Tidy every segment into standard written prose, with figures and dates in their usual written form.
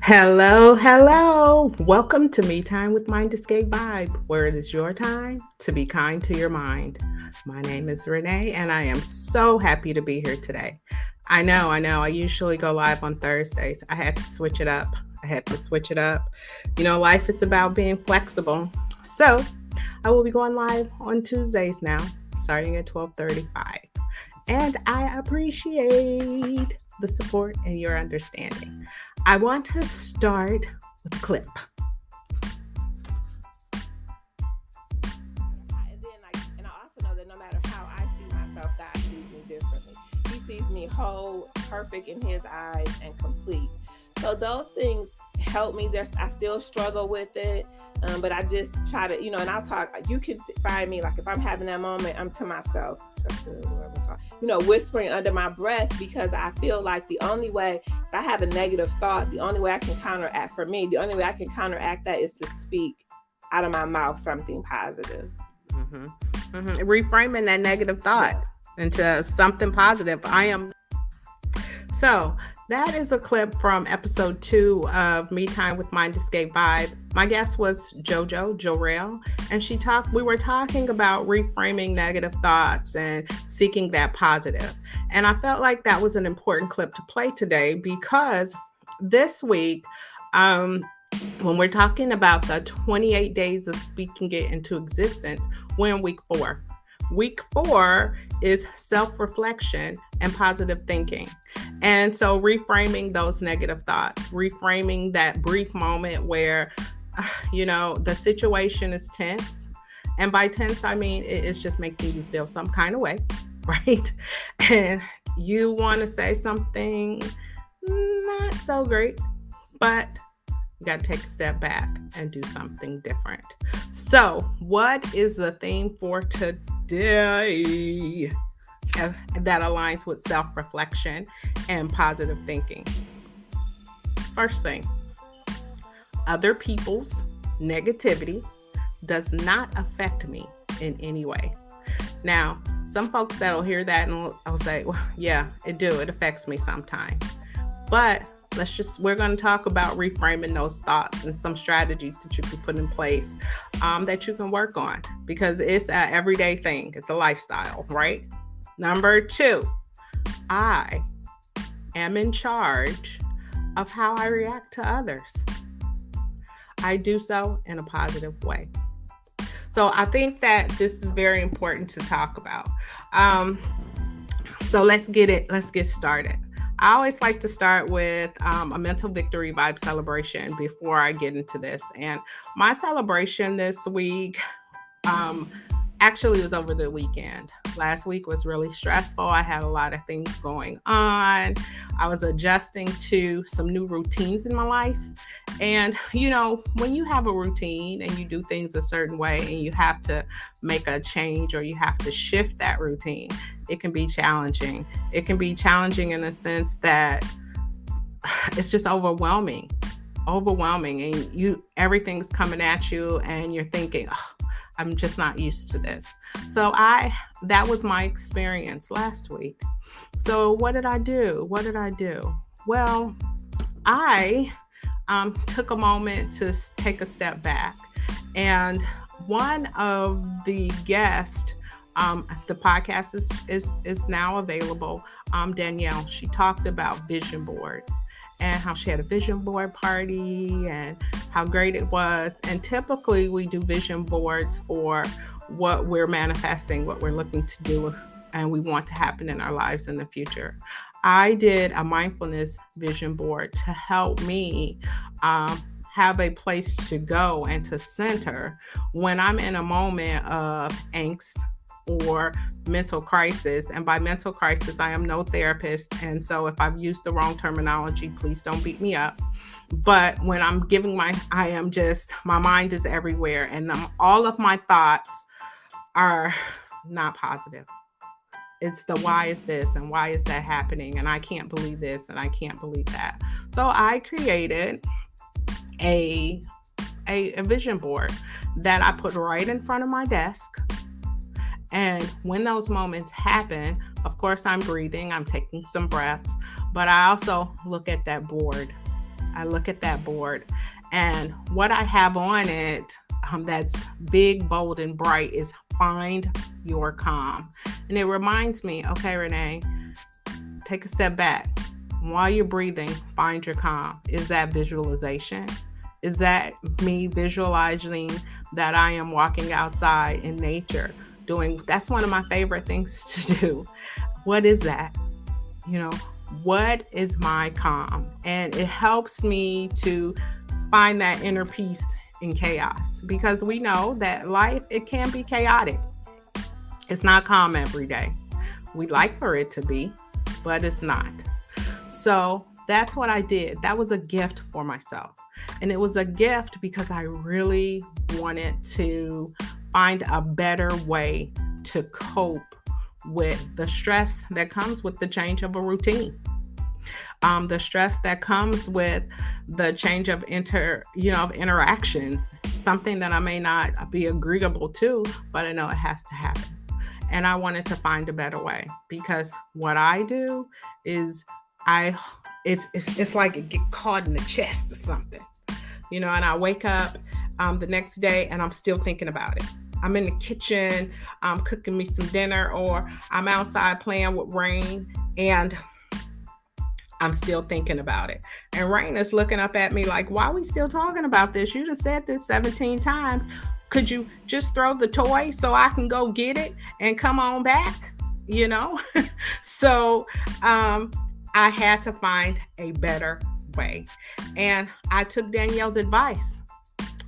Hello, hello. Welcome to Me Time with Mind Escape Vibe, where it is your time to be kind to your mind. My name is Renee, and I am so happy to be here today. I know. I usually go live on Thursdays. I had to switch it up. Life is about being flexible. So I will be going live on Tuesdays now, starting at 12:35. And I appreciate the support and your understanding. I want to start with a clip. And I also know that no matter how I see myself, God sees me differently. He sees me whole, perfect in His eyes, and complete. So those things help me. I still struggle with it, but I just try to, and I'll talk. You can find me like if I'm having that moment, I'm to myself, whispering under my breath because I feel like the only way if I have a negative thought, the only way I can counteract that is to speak out of my mouth something positive. Reframing that negative thought into something positive. So that is a clip from episode 2 of Me Time with Mind Escape Vibe. My guest was Jorel, and we were talking about reframing negative thoughts and seeking that positive. And I felt like that was an important clip to play today because this week, when we're talking about the 28 days of speaking it into existence, we're in week 4. Week 4 is self-reflection and positive thinking. And so reframing those negative thoughts, reframing that brief moment where, the situation is tense. And by tense, I mean, it's just making you feel some kind of way, right? And you want to say something not so great, but you got to take a step back and do something different. So, what is the theme for today that aligns with self-reflection and positive thinking? First thing, other people's negativity does not affect me in any way. Now, some folks that'll hear that and I'll say, well, yeah, it affects me sometimes. But we're going to talk about reframing those thoughts and some strategies that you can put in place that you can work on because it's an everyday thing. It's a lifestyle, right? Number 2, I am in charge of how I react to others. I do so in a positive way. So I think that this is very important to talk about. So let's get started. I always like to start with a mental victory vibe celebration before I get into this. And my celebration this week actually was over the weekend. Last week was really stressful. I had a lot of things going on. I was adjusting to some new routines in my life. And, when you have a routine and you do things a certain way and you have to make a change or you have to shift that routine, it can be challenging. It can be challenging in the sense that it's just overwhelming, and everything's coming at you and you're thinking, oh, I'm just not used to this. So that was my experience last week. So what did I do? Well, I took a moment to take a step back. And one of the guests, the podcast is now available, Danielle, she talked about vision boards and how she had a vision board party and how great it was. And typically we do vision boards for what we're manifesting, what we're looking to do, and we want to happen in our lives in the future. I did a mindfulness vision board to help me have a place to go and to center when I'm in a moment of angst or mental crisis. And by mental crisis, I am no therapist. And so if I've used the wrong terminology, please don't beat me up. But when I'm my mind is everywhere. And all of my thoughts are not positive. It's the why is this and why is that happening? And I can't believe this and I can't believe that. So I created a vision board that I put right in front of my desk. And when those moments happen, of course, I'm breathing, I'm taking some breaths, but I also look at that board I look at that board, and what I have on it that's big, bold, and bright is find your calm. And it reminds me, okay, Renee, take a step back. While you're breathing, find your calm. Is that visualization? Is that me visualizing that I am walking outside in nature? That's one of my favorite things to do. What is that? You know, what is my calm? And it helps me to find that inner peace in chaos, because we know that life, it can be chaotic. It's not calm every day. We like for it to be, but it's not. So that's what I did. That was a gift for myself. And it was a gift because I really wanted to find a better way to cope with the stress that comes with the change of a routine. The stress that comes with the change of interactions, something that I may not be agreeable to, but I know it has to happen. And I wanted to find a better way, because what I do is I it's like it get caught in the chest or something, and I wake up the next day and I'm still thinking about it. I'm in the kitchen, cooking me some dinner, or I'm outside playing with Rain, and I'm still thinking about it. And Rain is looking up at me like, why are we still talking about this? You just said this 17 times. Could you just throw the toy so I can go get it and come on back? So I had to find a better way. And I took Danielle's advice.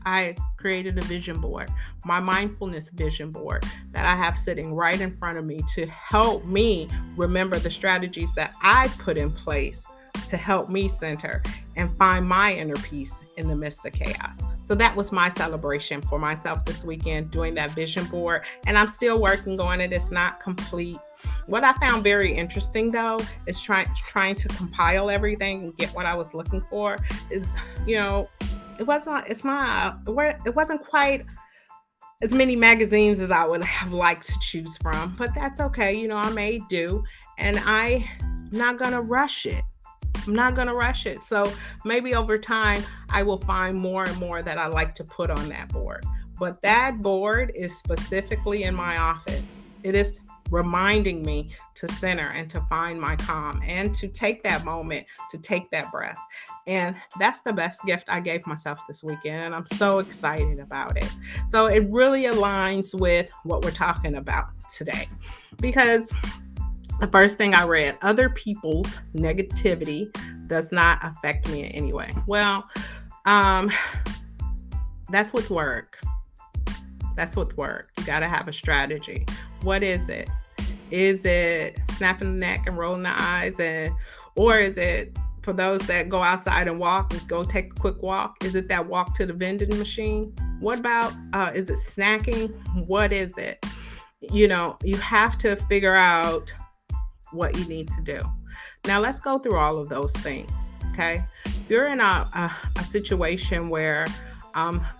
I created a vision board, my mindfulness vision board, that I have sitting right in front of me to help me remember the strategies that I put in place to help me center and find my inner peace in the midst of chaos. So that was my celebration for myself this weekend, doing that vision board. And I'm still working on it. It's not complete. What I found very interesting, though, is trying to compile everything and get what I was looking for. Is, it wasn't quite as many magazines as I would have liked to choose from, but that's okay. I made do, and I'm not gonna rush it. So maybe over time, I will find more and more that I like to put on that board. But that board is specifically in my office. It is reminding me to center and to find my calm and to take that moment, to take that breath. And that's the best gift I gave myself this weekend. And I'm so excited about it. So it really aligns with what we're talking about today, because the first thing I read, other people's negativity does not affect me in any way. Well, that's with work. You got to have a strategy. What is it? Is it snapping the neck and rolling the eyes, or is it for those that go outside and walk and go take a quick walk? Is it that walk to the vending machine? What about is it snacking? What is it? You have to figure out what you need to do. Now let's go through all of those things. Okay, you're in a situation where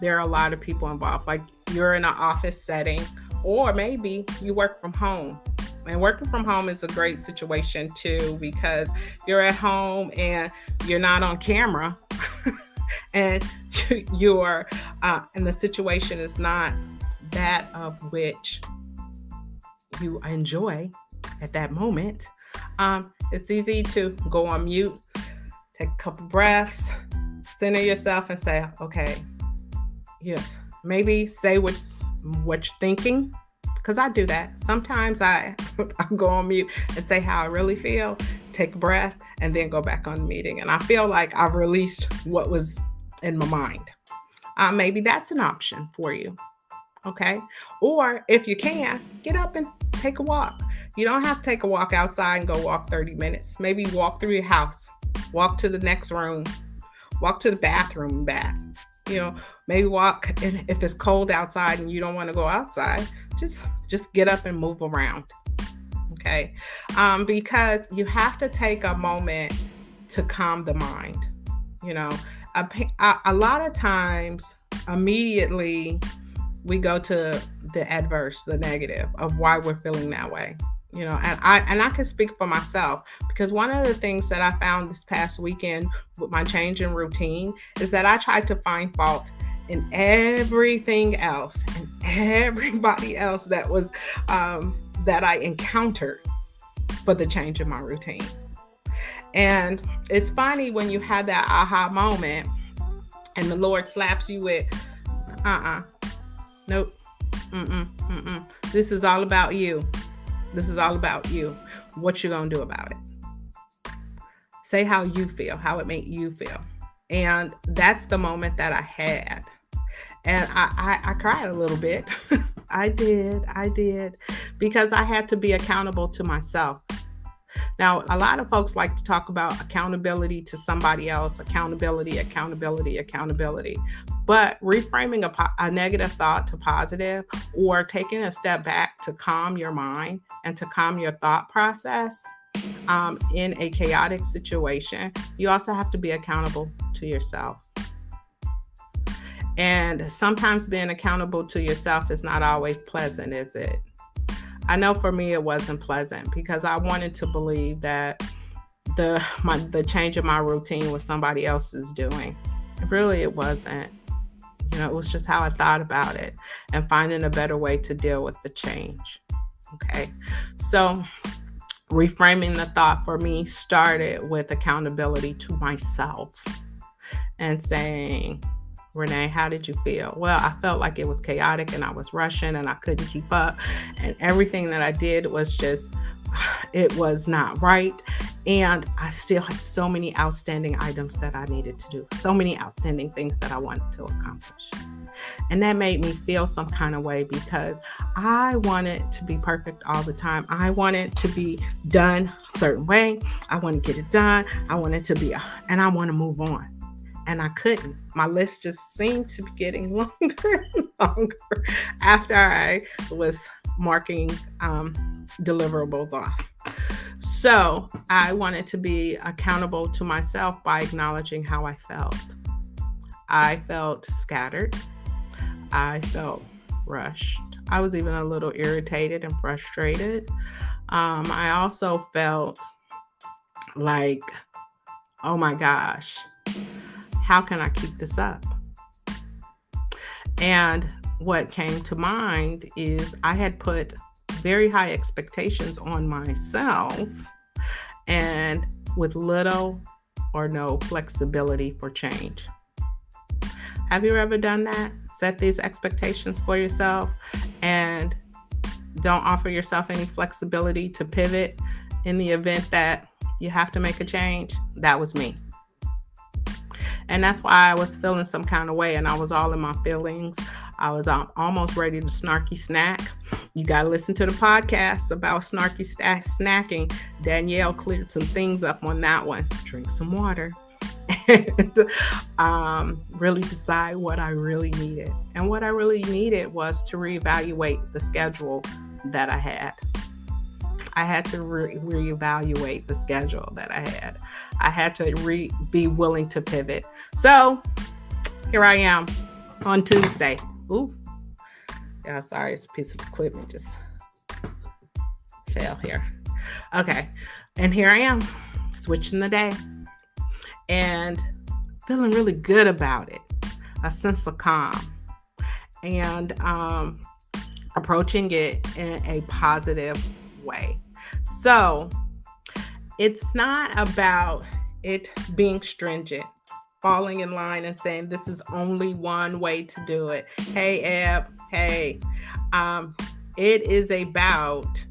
there are a lot of people involved, like you're in an office setting, or maybe you work from home. And working from home is a great situation too, because you're at home and you're not on camera and you're and the situation is not that of which you enjoy at that moment. It's easy to go on mute, take a couple breaths, center yourself and say, okay, yes, maybe say what you're thinking, because I do that. Sometimes I go on mute and say how I really feel, take a breath, and then go back on the meeting. And I feel like I've released what was in my mind. Maybe that's an option for you. Okay. Or if you can, get up and take a walk. You don't have to take a walk outside and go walk 30 minutes. Maybe walk through your house, walk to the next room, walk to the bathroom and back. Maybe walk, and if it's cold outside and you don't want to go outside, just get up and move around. Okay. Because you have to take a moment to calm the mind. A lot of times immediately we go to the adverse, the negative of why we're feeling that way. And I can speak for myself, because one of the things that I found this past weekend with my change in routine is that I tried to find fault in everything else and everybody else that I encountered for the change in my routine. And it's funny when you have that aha moment and the Lord slaps you with, nope, this is all about you. This is all about you. What you gonna do about it? Say how you feel, how it made you feel. And that's the moment that I had. And I cried a little bit. I did, because I had to be accountable to myself. Now, a lot of folks like to talk about accountability to somebody else, accountability. But reframing a negative thought to positive, or taking a step back to calm your mind and to calm your thought process in a chaotic situation, you also have to be accountable to yourself. And sometimes being accountable to yourself is not always pleasant, is it? I know for me it wasn't pleasant, because I wanted to believe that the change in my routine was somebody else's doing. Really, it wasn't. It was just how I thought about it and finding a better way to deal with the change. Okay. So reframing the thought for me started with accountability to myself and saying, Renee, how did you feel? Well, I felt like it was chaotic and I was rushing and I couldn't keep up. And everything that I did was it was not right. And I still had so many outstanding items that I needed to do, so many outstanding things that I wanted to accomplish. And that made me feel some kind of way, because I wanted to be perfect all the time. I wanted to be done a certain way. I want to get it done. I want it to be, and I want to move on. And I couldn't. My list just seemed to be getting longer and longer after I was marking deliverables off. So I wanted to be accountable to myself by acknowledging how I felt. I felt scattered. I felt rushed. I was even a little irritated and frustrated. I also felt like, oh my gosh, how can I keep this up? And what came to mind is I had put very high expectations on myself, and with little or no flexibility for change. Have you ever done that? Set these expectations for yourself and don't offer yourself any flexibility to pivot in the event that you have to make a change? That was me. And that's why I was feeling some kind of way, and I was all in my feelings. I was almost ready to snarky snack. You got to listen to the podcast about snarky snacking. Danielle cleared some things up on that one. Drink some water. And really decide what I really needed. And what I really needed was to reevaluate the schedule that I had. I had to reevaluate the schedule that I had. I had to be willing to pivot. So here I am on Tuesday. Ooh, yeah, sorry, it's a piece of equipment just fell here. Okay, and here I am, switching the day and feeling really good about it. A sense of calm and approaching it in a positive way. So it's not about it being stringent, falling in line and saying this is only one way to do it. Hey, Eb, hey. It is about,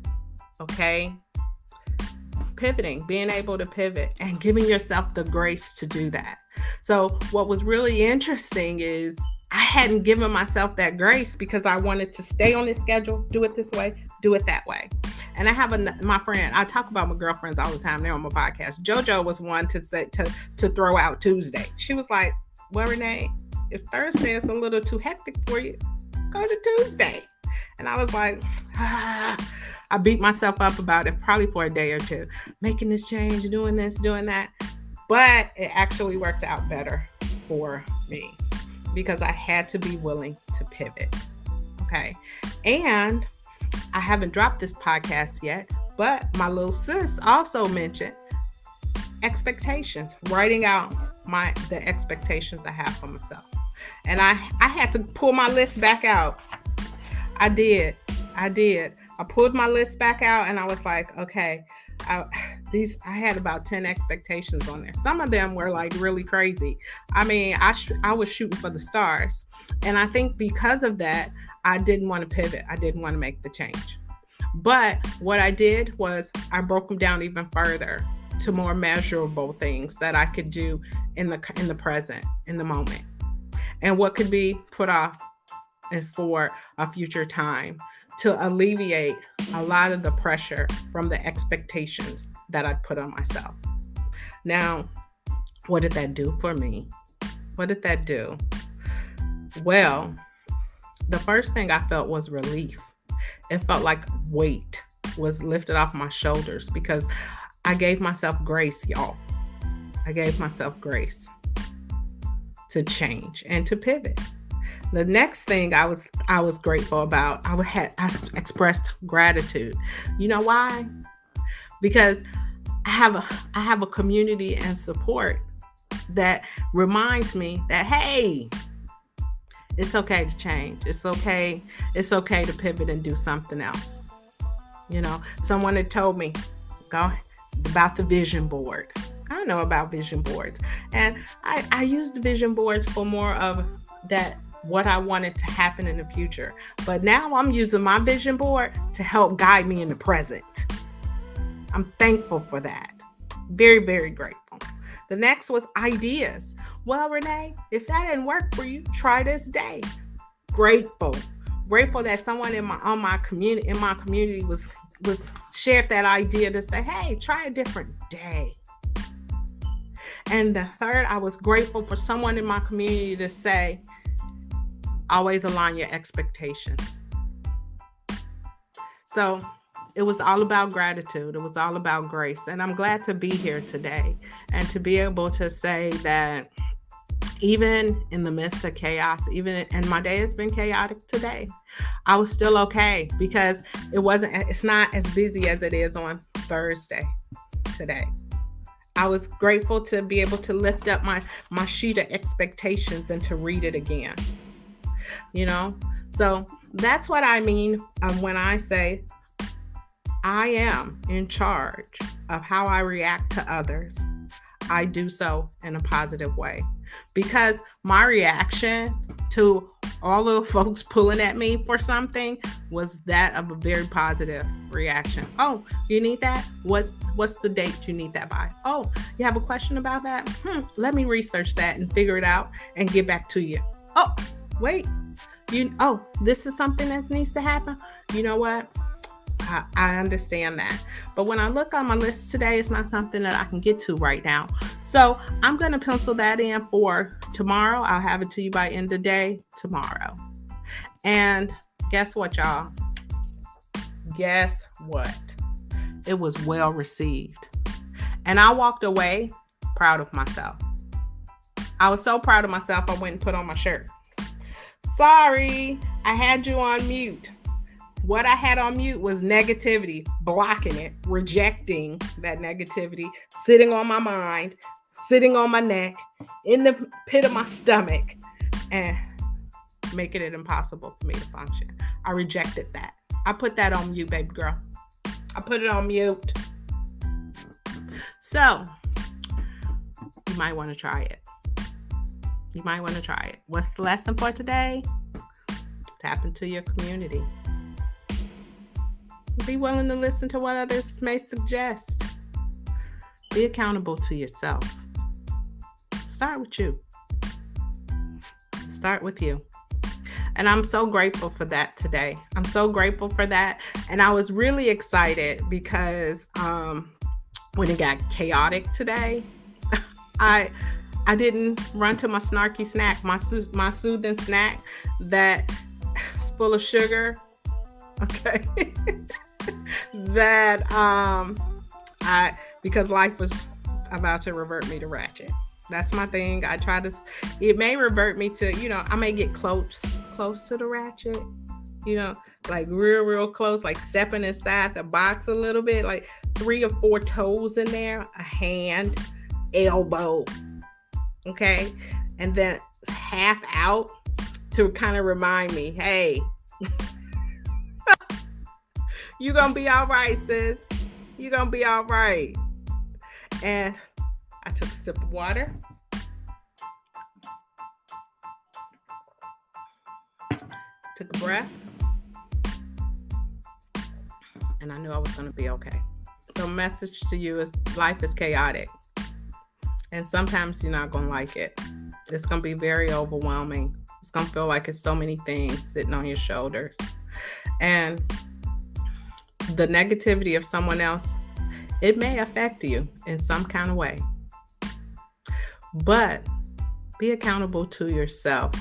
pivoting, being able to pivot and giving yourself the grace to do that. So what was really interesting is I hadn't given myself that grace because I wanted to stay on this schedule, do it this way, do it that way. And I have my friend, I talk about my girlfriends all the time. They're on my podcast. JoJo was one to say to throw out Tuesday. She was like, well, Renee, if Thursday is a little too hectic for you, go to Tuesday. And I was like, I beat myself up about it probably for a day or two, making this change, doing this, doing that. But it actually worked out better for me because I had to be willing to pivot. Okay. And I haven't dropped this podcast yet, But my little sis also mentioned expectations, writing out the expectations I have for myself. And I had to pull my list back out. I did. I did. I pulled my list back out and I was like, okay, I, I had about 10 expectations on there. Some of them were like really crazy. I mean, I was shooting for the stars. And I think because of that, I didn't want to pivot. I didn't want to make the change. But what I did was I broke them down even further to more measurable things that I could do in the present, in the moment, and what could be put off and for a future time to alleviate a lot of the pressure from the expectations that I'd put on myself. Now, what did that do for me? What did that do? Well, the first thing I felt was relief. It felt like weight was lifted off my shoulders because I gave myself grace, y'all. I gave myself grace to change and to pivot. The next thing I was grateful about, I expressed gratitude. You know why? Because I have a community and support that reminds me that, hey, it's okay to change. It's okay to pivot and do something else. You know, someone had told me about the vision board. I know about vision boards, and I used the vision boards for more of that, what I wanted to happen in the future. But now I'm using my vision board to help guide me in the present. I'm thankful for that. Very, very grateful. The next was ideas. Well, Renee, if that didn't work for you, try this day. Grateful that someone in my community was shared that idea to say, hey, try a different day. And the third, I was grateful for someone in my community to say, always align your expectations. So it was all about gratitude. It was all about grace. And I'm glad to be here today and to be able to say that even in the midst of chaos, and my day has been chaotic today, I was still okay because it's not as busy as it is on Thursday today. I was grateful to be able to lift up my sheet of expectations and to read it again. You know, so that's what I mean when I say I am in charge of how I react to others. I do so in a positive way because my reaction to all the folks pulling at me for something was that of a very positive reaction. Oh, you need that? What's the date you need that by? Oh, you have a question about that? Let me research that and figure it out and get back to you. Oh, wait. This is something that needs to happen. You know what? I understand that. But when I look on my list today, it's not something that I can get to right now. So I'm going to pencil that in for tomorrow. I'll have it to you by end of day tomorrow. And guess what, y'all? Guess what? It was well received. And I walked away proud of myself. I was so proud of myself, I went and put on my shirt. Sorry, I had you on mute. What I had on mute was negativity, blocking it, rejecting that negativity, sitting on my mind, sitting on my neck, in the pit of my stomach, and making it impossible for me to function. I rejected that. I put that on mute, baby girl. I put it on mute. So, you might want to try it. What's the lesson for today? Tap into your community. Be willing to listen to what others may suggest. Be accountable to yourself. Start with you. And I'm so grateful for that today. I'm so grateful for that. And I was really excited because when it got chaotic today, I didn't run to my snarky snack, my soothing snack that's full of sugar. Okay. Because life was about to revert me to ratchet. That's my thing. It may revert me to, I may get close to the ratchet, like real close, like stepping inside the box a little bit, like 3 or 4 toes in there, a hand, elbow, okay, and then half out to kind of remind me, hey, you gonna be all right, sis. You gonna be all right. And I took a sip of water. Took a breath. And I knew I was gonna be okay. So message to you is life is chaotic. And sometimes you're not gonna like it. It's gonna be very overwhelming. It's gonna feel like it's so many things sitting on your shoulders. And the negativity of someone else, it may affect you in some kind of way. But be accountable to yourself,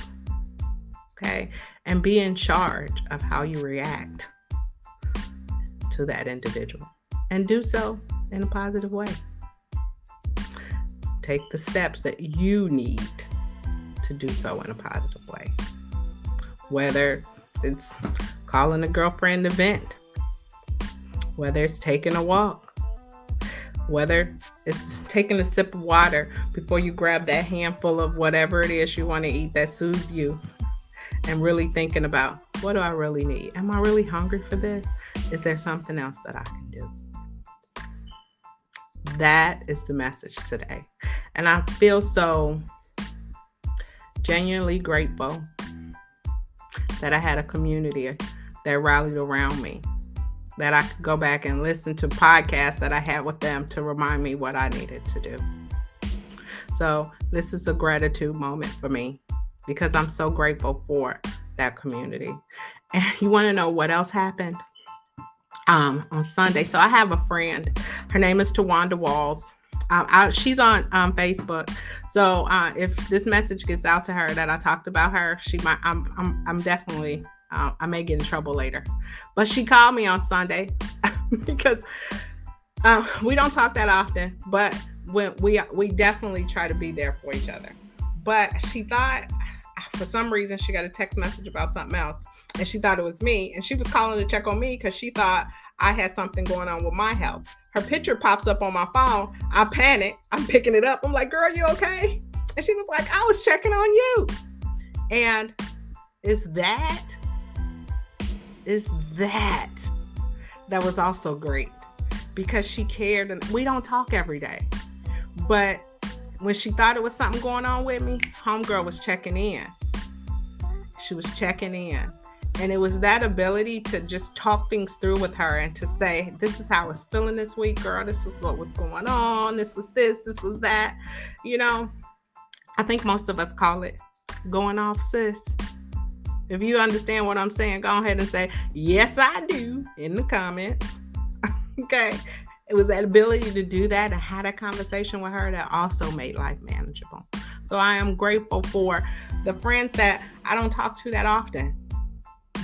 okay? And be in charge of how you react to that individual. And do so in a positive way. Take the steps that you need to do so in a positive way. Whether it's calling a girlfriend to vent, whether it's taking a walk, whether it's taking a sip of water before you grab that handful of whatever it is you want to eat that soothes you, and really thinking about, what do I really need? Am I really hungry for this? Is there something else that I can do? That is the message today. And I feel so genuinely grateful that I had a community that rallied around me, that I could go back and listen to podcasts that I had with them to remind me what I needed to do. So this is a gratitude moment for me because I'm so grateful for that community. And you want to know what else happened? On Sunday. So I have a friend. Her name is Tawanda Walls. She's on Facebook. So if this message gets out to her that I talked about her, she might. I'm definitely. I may get in trouble later. But she called me on Sunday because we don't talk that often. But when we definitely try to be there for each other. But she thought, for some reason, she got a text message about something else. And she thought it was me. And she was calling to check on me because she thought I had something going on with my health. Her picture pops up on my phone. I panic. I'm picking it up. I'm like, girl, you okay? And she was like, I was checking on you. And that was also great because she cared. And we don't talk every day. But when she thought it was something going on with me, homegirl was checking in. She was checking in. And it was that ability to just talk things through with her and to say, this is how I was feeling this week, girl. This was what was going on. This was this was that. You know, I think most of us call it going off, sis. If you understand what I'm saying, go ahead and say, yes, I do in the comments. Okay. It was that ability to do that and have that conversation with her that also made life manageable. So I am grateful for the friends that I don't talk to that often.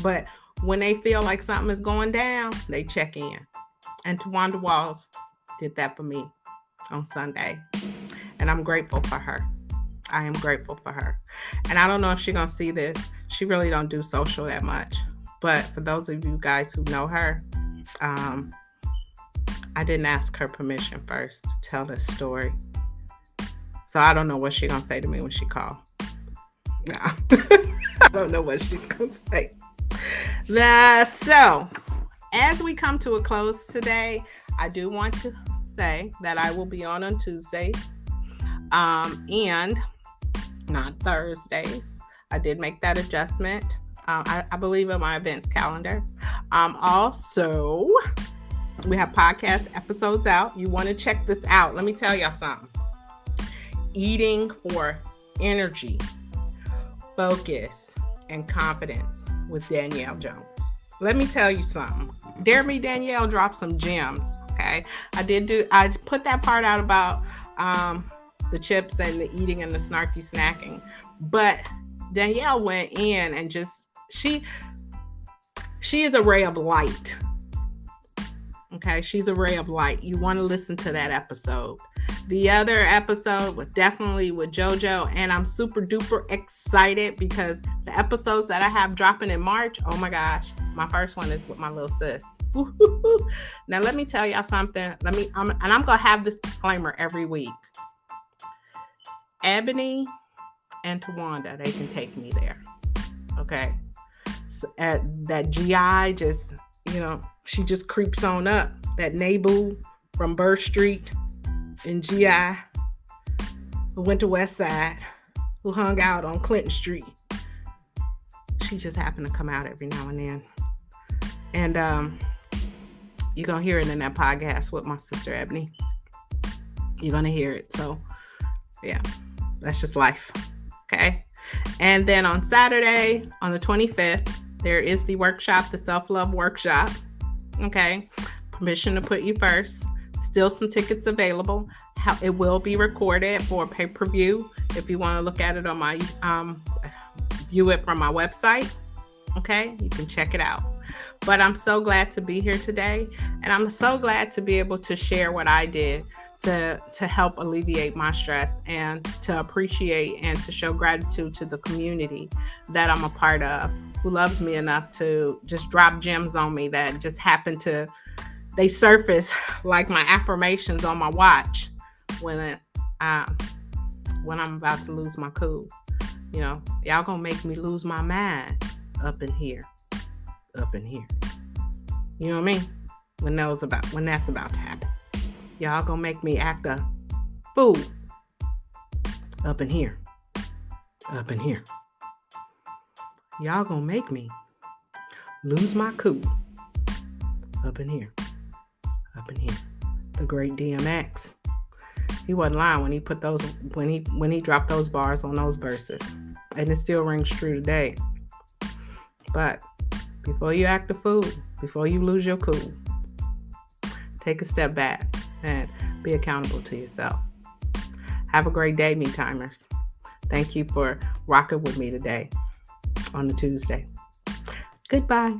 But when they feel like something is going down, they check in. And Tawanda Walls did that for me on Sunday. And I'm grateful for her. I am grateful for her. And I don't know if she's going to see this. She really don't do social that much. But for those of you guys who know her, I didn't ask her permission first to tell this story. So I don't know what she's going to say to me when she calls. No. I don't know what she's going to say. So, as we come to a close today, I do want to say that I will be on Tuesdays and not Thursdays. I did make that adjustment. I believe in my events calendar. Also, we have podcast episodes out. You want to check this out. Let me tell y'all something. Eating for energy, focus, and confidence with Danielle Jones. Let me tell you something. Dare Me Danielle dropped some gems. Okay, I put that part out about the chips and the eating and the snarky snacking, but Danielle went in and just she is a ray of light. Okay, she's a ray of light. You want to listen to that episode. The other episode was definitely with JoJo, and I'm super duper excited because the episodes that I have dropping in March, oh my gosh, my first one is with my little sis. Now let me tell y'all something. I'm gonna have this disclaimer every week. Ebony and Tawanda, they can take me there. Okay. So that GI just, she just creeps on up. That Nabu from Burr Street in GI, who went to West Side, who hung out on Clinton Street. She just happened to come out every now and then. And you're going to hear it in that podcast with my sister Ebony. You're going to hear it. So, yeah, that's just life. Okay. And then on Saturday, on the 25th, there is the workshop, the self-love workshop. Okay. Permission to put you first. Still some tickets available. It will be recorded for pay-per-view. If you want to look at it on my, view it from my website. Okay. You can check it out. But I'm so glad to be here today. And I'm so glad to be able to share what I did to help alleviate my stress and to appreciate and to show gratitude to the community that I'm a part of, who loves me enough to just drop gems on me that just happen to, they surface like my affirmations on my watch when I'm about to lose my cool. Y'all gonna make me lose my mind up in here. You know what I mean? When that's about to happen. Y'all gonna make me act a fool up in here. Y'all gonna make me lose my cool up in here. The great DMX. He wasn't lying when he put those when he dropped those bars on those verses. And it still rings true today. But before you act a fool, before you lose your cool, take a step back and be accountable to yourself. Have a great day, me timers. Thank you for rocking with me today on a Tuesday. Goodbye.